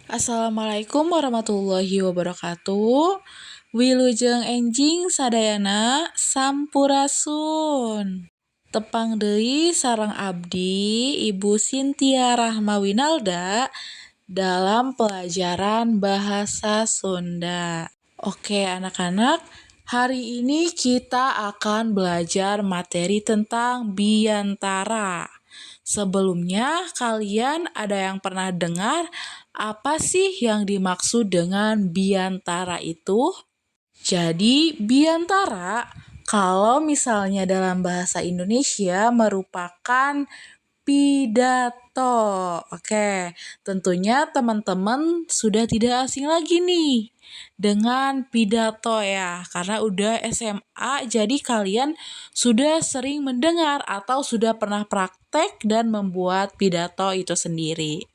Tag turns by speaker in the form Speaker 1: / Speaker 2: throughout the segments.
Speaker 1: Assalamualaikum warahmatullahi wabarakatuh. Wilujeng enjing sadayana sampurasun. Tepang deui sareng abdi Ibu Cynthia Rahmawinalda dalam pelajaran bahasa Sunda. Oke anak-anak, hari ini kita akan belajar materi tentang biantara. Sebelumnya, kalian ada yang pernah dengar apa sih yang dimaksud dengan biantara itu? Jadi, biantara kalau misalnya dalam bahasa Indonesia merupakan pidato. Oke, tentunya teman-teman sudah tidak asing lagi nih dengan pidato ya, karena udah SMA jadi kalian sudah sering mendengar atau sudah pernah praktek dan membuat pidato itu sendiri.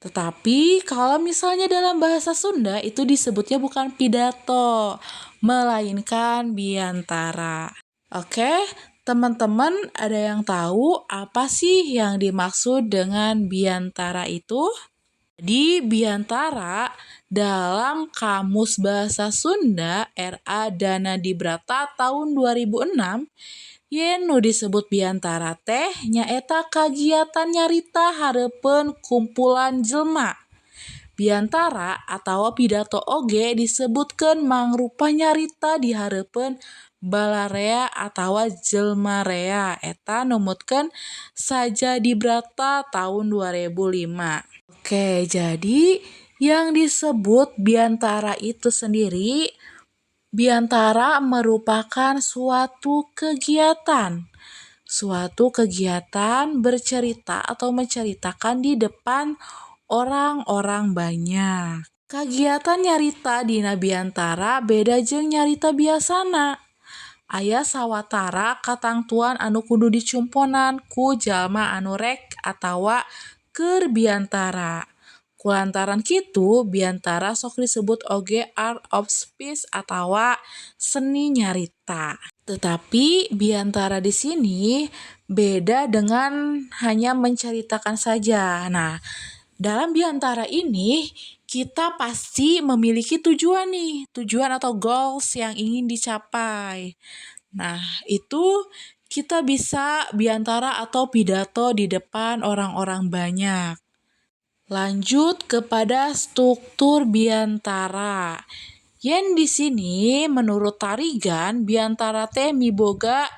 Speaker 1: Tetapi kalau misalnya dalam bahasa Sunda itu disebutnya bukan pidato, melainkan biantara. Oke, teman-teman ada yang tahu apa sih yang dimaksud dengan biantara itu? Di biantara dalam Kamus Bahasa Sunda R.A. Dana Dibrata tahun 2006 yen nu disebut biantara teh nyaeta kagiatan nyarita hareupeun kumpulan jelema. Biantara atawa pidato oge disebutkeun mangrupa nyarita di hareupeun balarea atawa jelema rea eta numutkeun Saja Dibrata tahun 2005. Oke, jadi yang disebut biantara itu sendiri, biantara merupakan suatu kegiatan. Suatu kegiatan bercerita atau menceritakan di depan orang-orang banyak. Kagiatan nyarita dina biantara beda jeung nyarita biasana. Aya sawatara katangtuan anu kudu dicumponan ku jalma anu rek atawa keur biantara. Kulantaran kitu, biantara sok disebut oge art of speech atawa seni nyarita. Tetapi biantara di sini beda dengan hanya menceritakan saja. Nah, dalam biantara ini kita pasti memiliki tujuan nih, tujuan atau goals yang ingin dicapai. Nah, itu kita bisa biantara atau pidato di depan orang-orang banyak. Lanjut kepada struktur biantara. Yen di sini menurut Tarigan biantara teh miboga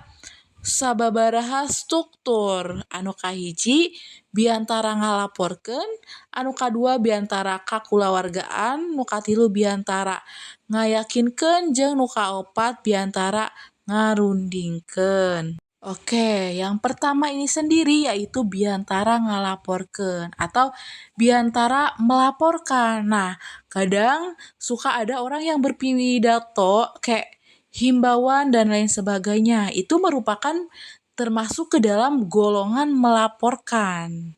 Speaker 1: sababaraha struktur. Anu kahiji biantara ngalaporkeun, anu kadua biantara kakulawargaan, nu katilu biantara ngayakinkeun jeung nu kaopat biantara ngarundingkeun. Oke, yang pertama ini sendiri yaitu biantara ngalaporkeun atau biantara melaporkan. Nah, kadang suka ada orang yang berpidato kayak himbauan dan lain sebagainya. Itu merupakan termasuk ke dalam golongan melaporkan.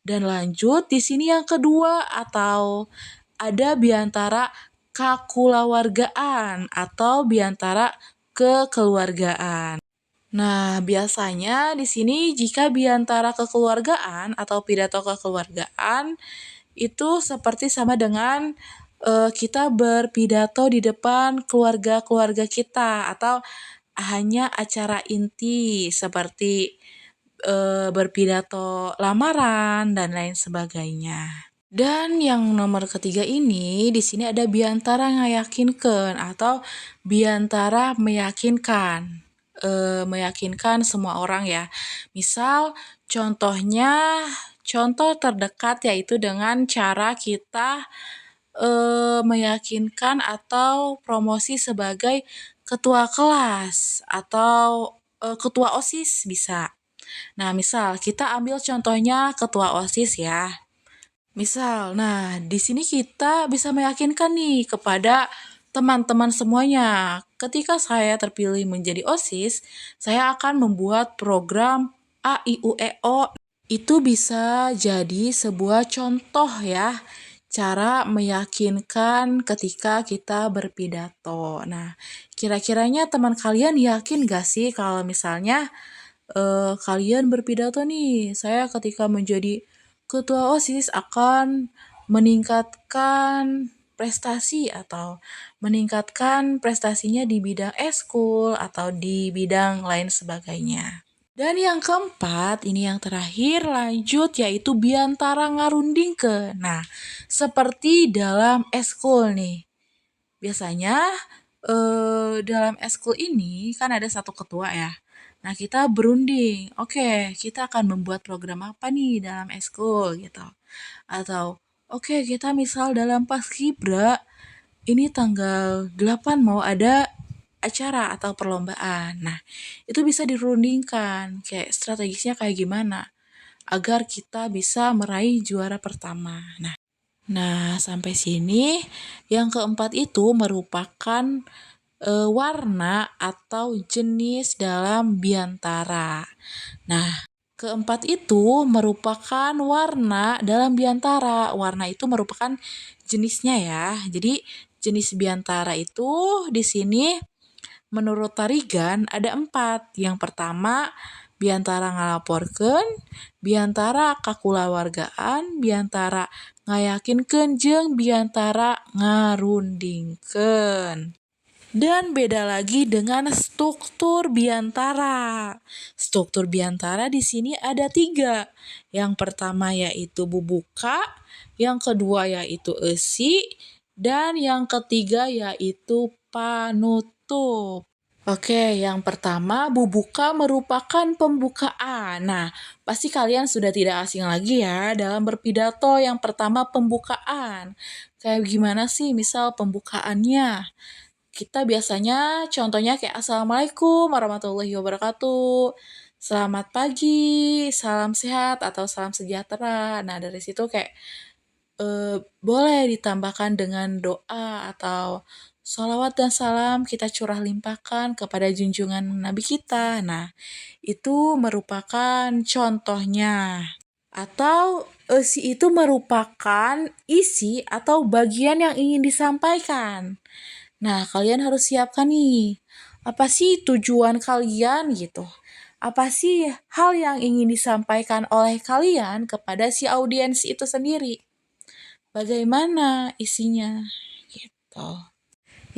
Speaker 1: Dan lanjut di sini yang kedua atau ada biantara kakulawargaan atau biantara kekeluargaan. Nah, biasanya di sini jika biantara kekeluargaan atau pidato kekeluargaan itu seperti sama dengan kita berpidato di depan keluarga-keluarga kita atau hanya acara inti seperti berpidato lamaran dan lain sebagainya. Dan yang nomor ketiga ini di sini ada biantara ngayakinkeun atau biantara meyakinkan. Meyakinkan semua orang ya. Misal contohnya contoh terdekat yaitu dengan cara kita meyakinkan atau promosi sebagai ketua kelas atau ketua OSIS bisa. Nah, misal kita ambil contohnya ketua OSIS ya. Misal, nah di sini kita bisa meyakinkan nih kepada teman-teman semuanya. Ketika saya terpilih menjadi OSIS, saya akan membuat program A, I, U, E, O. Itu bisa jadi sebuah contoh ya, cara meyakinkan ketika kita berpidato. Nah, kira-kiranya teman kalian yakin gak sih kalau misalnya kalian berpidato nih, saya ketika menjadi ketua OSIS akan meningkatkan prestasi atau meningkatkan prestasinya di bidang eskul atau di bidang lain sebagainya. Dan yang keempat, ini yang terakhir lanjut yaitu biantara ngarundingkeun. Nah, seperti dalam eskul nih. Biasanya dalam eskul ini kan ada satu ketua ya. Nah, kita berunding. Oke, kita akan membuat program apa nih dalam eskul gitu. Atau oke, kita misal dalam Paskibra ini tanggal 8 mau ada acara atau perlombaan. Nah, itu bisa dirundingkan kayak strategisnya kayak gimana agar kita bisa meraih juara pertama. Nah, sampai sini yang keempat itu merupakan warna atau jenis dalam biantara. Nah, keempat itu merupakan warna dalam biantara. Warna itu merupakan jenisnya ya. Jadi jenis biantara itu di sini menurut Tarigan ada 4. Yang pertama biantara ngalaporkeun, biantara kakulawargaan, biantara ngayakinkeun jeung biantara ngarundingkeun. Dan beda lagi dengan struktur biantara. Struktur biantara di sini ada 3. Yang pertama yaitu bubuka, yang kedua yaitu eusi, dan yang ketiga yaitu panutup. Oke, yang pertama bubuka merupakan pembukaan. Nah, pasti kalian sudah tidak asing lagi ya dalam berpidato yang pertama pembukaan. Kayak gimana sih misal pembukaannya? Kita biasanya contohnya kayak Assalamualaikum warahmatullahi wabarakatuh. Selamat pagi, salam sehat atau salam sejahtera. Nah, dari situ kayak boleh ditambahkan dengan doa atau sholawat dan salam kita curah limpahkan kepada junjungan Nabi kita. Nah, itu merupakan contohnya. Atau isi itu merupakan isi atau bagian yang ingin disampaikan. Nah, kalian harus siapkan nih. Apa sih tujuan kalian gitu? Apa sih hal yang ingin disampaikan oleh kalian kepada si audiens itu sendiri? Bagaimana isinya? Gitu.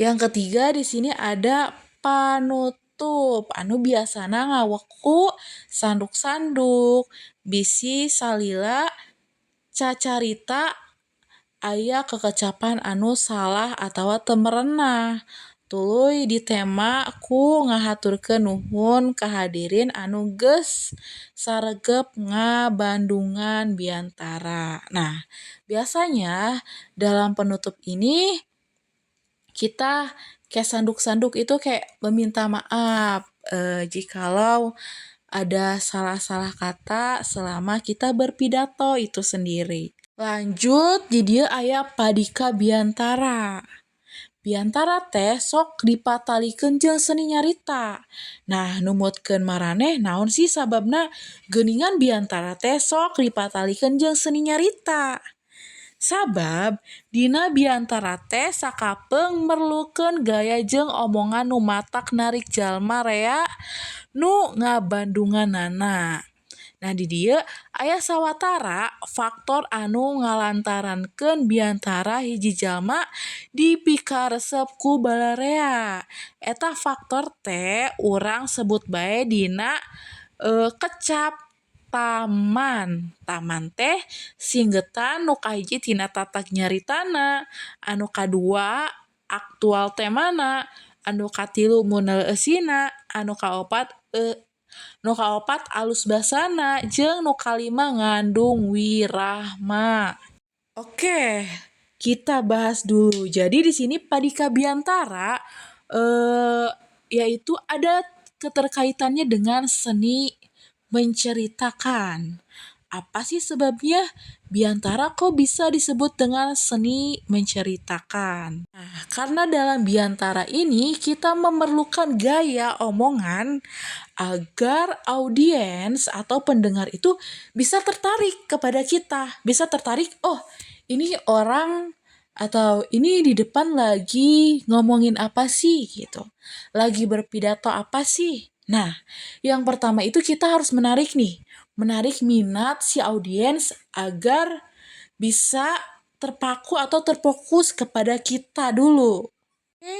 Speaker 1: Yang ketiga di sini ada panutup. Anu biasana ngaweku sanduk-sanduk, bisi salila, cacarita aya kekecapan anu salah atawa teu merenah. Tuluy ditema ku ngahaturkeun nuhun ka hadirin anu geus saregep ngabandungan biantara. Nah, biasanya dalam penutup ini kita kayak sanduk-sanduk itu kayak meminta maaf jikalau ada salah-salah kata selama kita berpidato itu sendiri. Lanjut di dieu aya padika biantara. Biantara teh sok dipatalikeun jeung seni nyarita. Nah, numutkeun maraneh naon sih sababna geuningan biantara teh sok dipatalikeun jeung seni nyarita? Sabab dina biantara teh sakapeung merlukeun gaya jeung omongan nu matak narik jalma rea nu ngabandunganana. Nah, di dieu aya sawatara faktor anu ngalantarankeun biantara hiji jalma dipikaresep ku balarea. Eta faktor teh urang sebut bae dina kecap taman. Taman teh singgetan nu kahiji tina tatak nyaritana, anu kadua aktual temana, anu katilu munel eusina, anu kaopat alus basana jeung nu kalima ngandung wirahma. Oke, kita bahas dulu. Jadi di sini padika biantara yaitu ada keterkaitannya dengan seni menceritakan. Apa sih sebabnya biantara kok bisa disebut dengan seni menceritakan? Nah, karena dalam biantara ini kita memerlukan gaya omongan agar audiens atau pendengar itu bisa tertarik kepada kita. Bisa tertarik, oh ini orang atau ini di depan lagi ngomongin apa sih gitu. Lagi berpidato apa sih? Nah, yang pertama itu kita harus menarik minat si audiens agar bisa terpaku atau terfokus kepada kita dulu.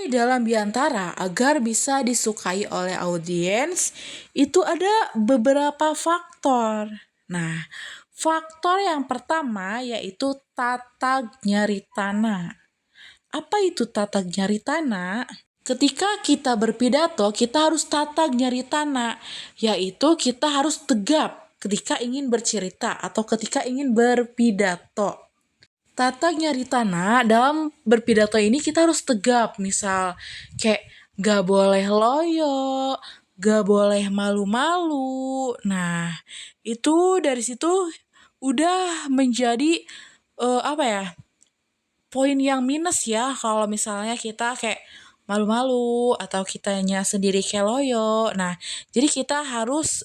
Speaker 1: Dalam Biantara, agar bisa disukai oleh audiens, itu ada beberapa faktor. Nah, faktor yang pertama yaitu tata nyaritana. Apa itu tata nyaritana? Ketika kita berpidato, kita harus tata nyaritana, yaitu kita harus tegap ketika ingin bercerita atau ketika ingin berpidato. Tata nyaritana dalam berpidato ini kita harus tegap, misal kayak gak boleh loyo, gak boleh malu-malu. Nah, itu dari situ udah menjadi apa ya, poin yang minus ya kalau misalnya kita kayak malu-malu atau kitanya sendiri kayak loyo. Nah, jadi kita harus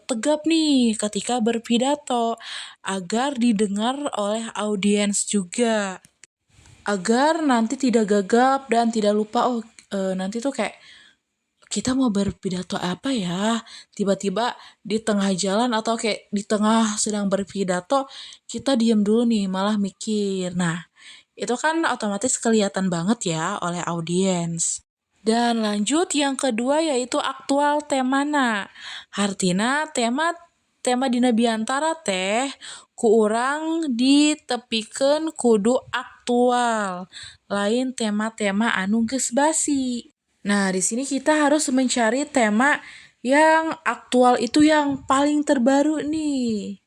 Speaker 1: tegap nih ketika berpidato agar didengar oleh audiens juga. Agar nanti tidak gagap dan tidak lupa nanti tuh kayak kita mau berpidato apa ya, tiba-tiba di tengah jalan atau kayak di tengah sedang berpidato kita diem dulu nih malah mikir. Nah, itu kan otomatis kelihatan banget ya oleh audiens. Dan lanjut yang kedua yaitu aktual temana. Artina tema tema dina biantara teh ku urang ditepikeun kudu aktual. Lain tema-tema anu geus basi. Nah, di sini kita harus mencari tema yang aktual itu yang paling terbaru nih.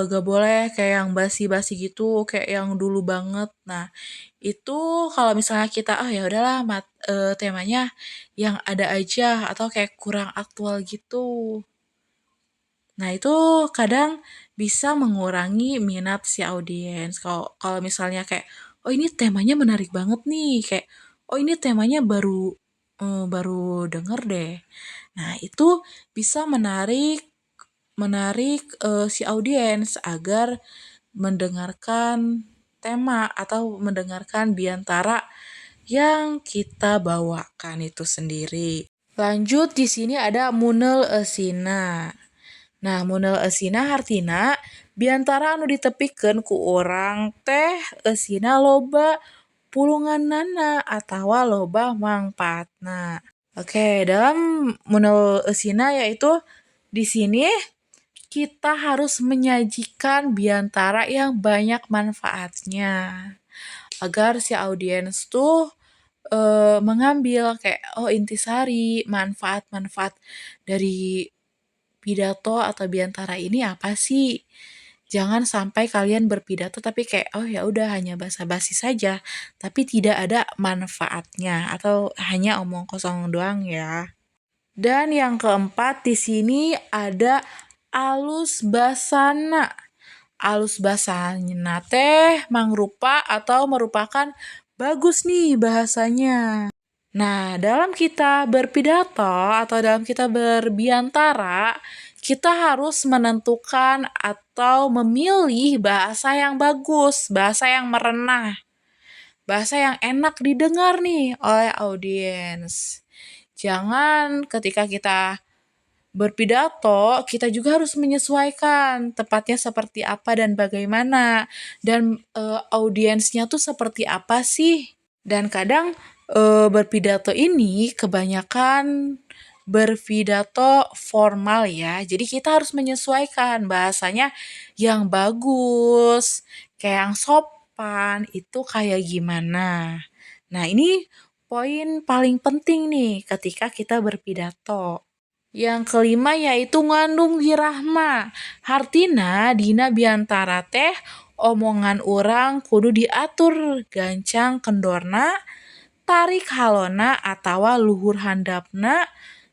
Speaker 1: Gak boleh kayak yang basi-basi gitu, kayak yang dulu banget. Nah, itu kalau misalnya kita ya udahlah temanya yang ada aja atau kayak kurang aktual gitu. Nah, itu kadang bisa mengurangi minat si audiens. Kalau kalau misalnya kayak oh ini temanya menarik banget nih, kayak oh ini temanya baru denger deh. Nah, itu bisa menarik menarik si audiens agar mendengarkan tema atau mendengarkan biantara yang kita bawakan itu sendiri. Lanjut di sini ada munel esina. Nah, munel esina artina biantara anu ditepikeun ku orang teh esina loba pulunganana atawa loba mangpaatna. Oke, dalam munel esina yaitu di sini kita harus menyajikan biantara yang banyak manfaatnya agar si audiens tuh mengambil kayak oh intisari manfaat-manfaat dari pidato atau biantara ini apa sih? Jangan sampai kalian berpidato tapi kayak oh ya udah hanya basa-basi saja tapi tidak ada manfaatnya atau hanya omong kosong doang ya. Dan yang keempat di sini ada alus basana. Alus basana teh mangrupa atau merupakan bagus nih bahasanya. Nah, dalam kita berpidato atau dalam kita berbiantara, kita harus menentukan atau memilih bahasa yang bagus, bahasa yang merenah, bahasa yang enak didengar nih oleh audiens. Jangan ketika kita berpidato, kita juga harus menyesuaikan tepatnya seperti apa dan bagaimana dan audiensnya tuh seperti apa sih. Dan kadang berpidato ini kebanyakan berpidato formal ya. Jadi kita harus menyesuaikan bahasanya yang bagus, kayak yang sopan itu kayak gimana. Nah, ini poin paling penting nih ketika kita berpidato. Yang kelima yaitu ngandung wirahma. Hartina dina biantara teh omongan orang kudu diatur gancang kendorna, tarik halona atawa luhur handapna,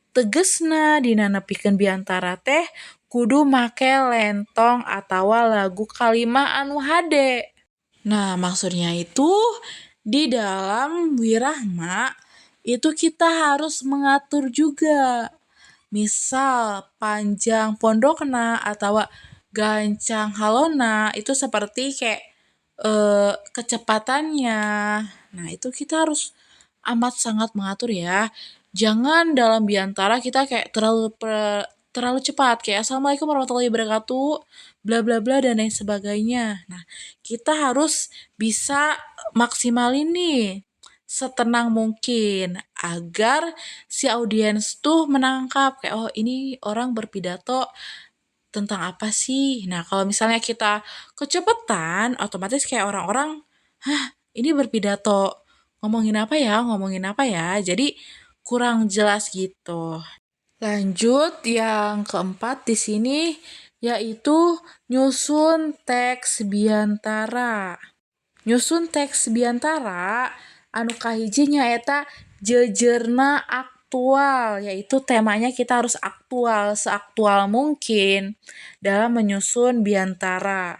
Speaker 1: tegesna dina nepikeun biantara teh kudu make lentong atawa lagu kalimah anu hade. Nah, maksudnya itu di dalam wirahma itu kita harus mengatur juga. Misal panjang pondokna atau gancang halona itu seperti kayak kecepatannya. Nah, itu kita harus amat sangat mengatur ya. Jangan dalam biantara kita kayak terlalu cepat kayak assalamualaikum warahmatullahi wabarakatuh bla bla bla dan lain sebagainya. Nah, kita harus bisa maksimalin nih setenang mungkin agar si audiens tuh menangkap kayak oh ini orang berpidato tentang apa sih. Nah, kalau misalnya kita kecepatan otomatis kayak orang-orang hah ini berpidato ngomongin apa ya ngomongin apa ya, jadi kurang jelas gitu. Lanjut yang keempat di sini yaitu nyusun teks biantara. Nyusun teks biantara anu kahiji nyaeta jejerna aktual, yaitu temanya kita harus aktual seaktual mungkin dalam menyusun biantara.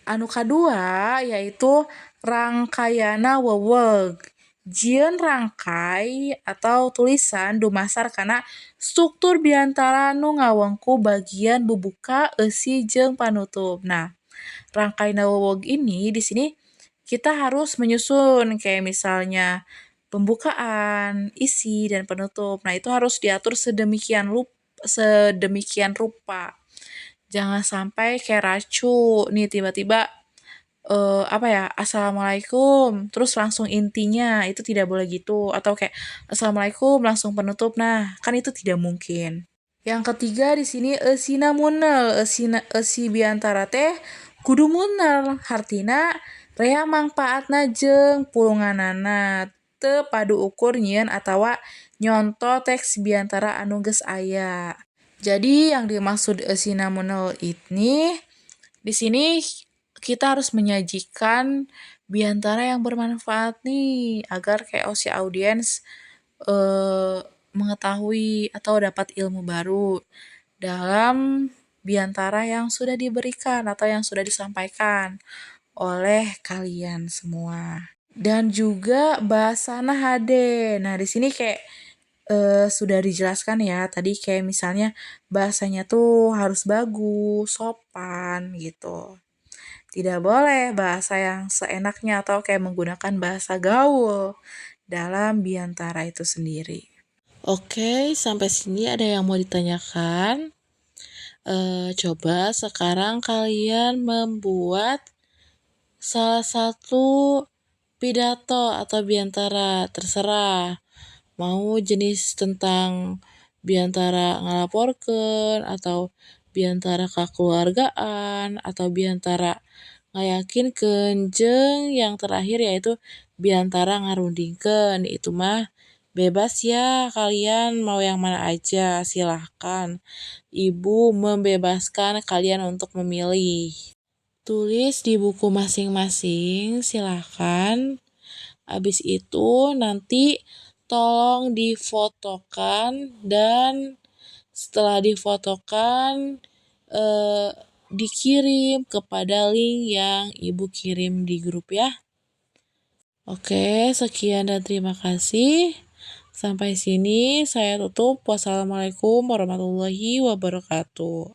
Speaker 1: Anu kadua yaitu rangkaiana weweg. Jieun rangkai atau tulisan dumasar kana struktur biantara nu ngawengku bagian bubuka, eusi, jeung panutup. Nah, rangkai weweg ini di sini kita harus menyusun kayak misalnya pembukaan, isi, dan penutup. Nah, itu harus diatur sedemikian rupa. Jangan sampai kayak racu nih tiba-tiba apa ya assalamualaikum terus langsung intinya itu tidak boleh gitu atau kayak assalamualaikum langsung penutup nah kan itu tidak mungkin. Yang ketiga di sini eusina munel eusi biantara teh kudu munel hartina rea mangpaatna jeung pulunganana teu padu ukur nyieun atawa nyonto teks biantara anu geus aya. Jadi yang dimaksud eusina munel ini di sini kita harus menyajikan biantara yang bermanfaat nih agar kayak si audiens mengetahui atau dapat ilmu baru dalam biantara yang sudah diberikan atau yang sudah disampaikan oleh kalian semua. Dan juga bahasana hade. Nah, di sini kayak sudah dijelaskan ya tadi kayak misalnya bahasanya tuh harus bagus, sopan gitu. Tidak boleh bahasa yang seenaknya atau kayak menggunakan bahasa gaul dalam biantara itu sendiri. Oke, sampai sini ada yang mau ditanyakan? Coba sekarang kalian membuat salah satu pidato atau biantara, terserah. Mau jenis tentang biantara ngalaporkeun atau biantara kekeluargaan atau biantara ngayakinkeun jeung yang terakhir yaitu biantara ngarundingkeun. Itu mah bebas ya kalian mau yang mana aja silahkan. Ibu membebaskan kalian untuk memilih. Tulis di buku masing-masing silahkan. Habis itu nanti tolong difotokan dan setelah difotokan dikirim kepada link yang ibu kirim di grup ya. Oke, sekian dan terima kasih. Sampai sini saya tutup. Wassalamualaikum warahmatullahi wabarakatuh.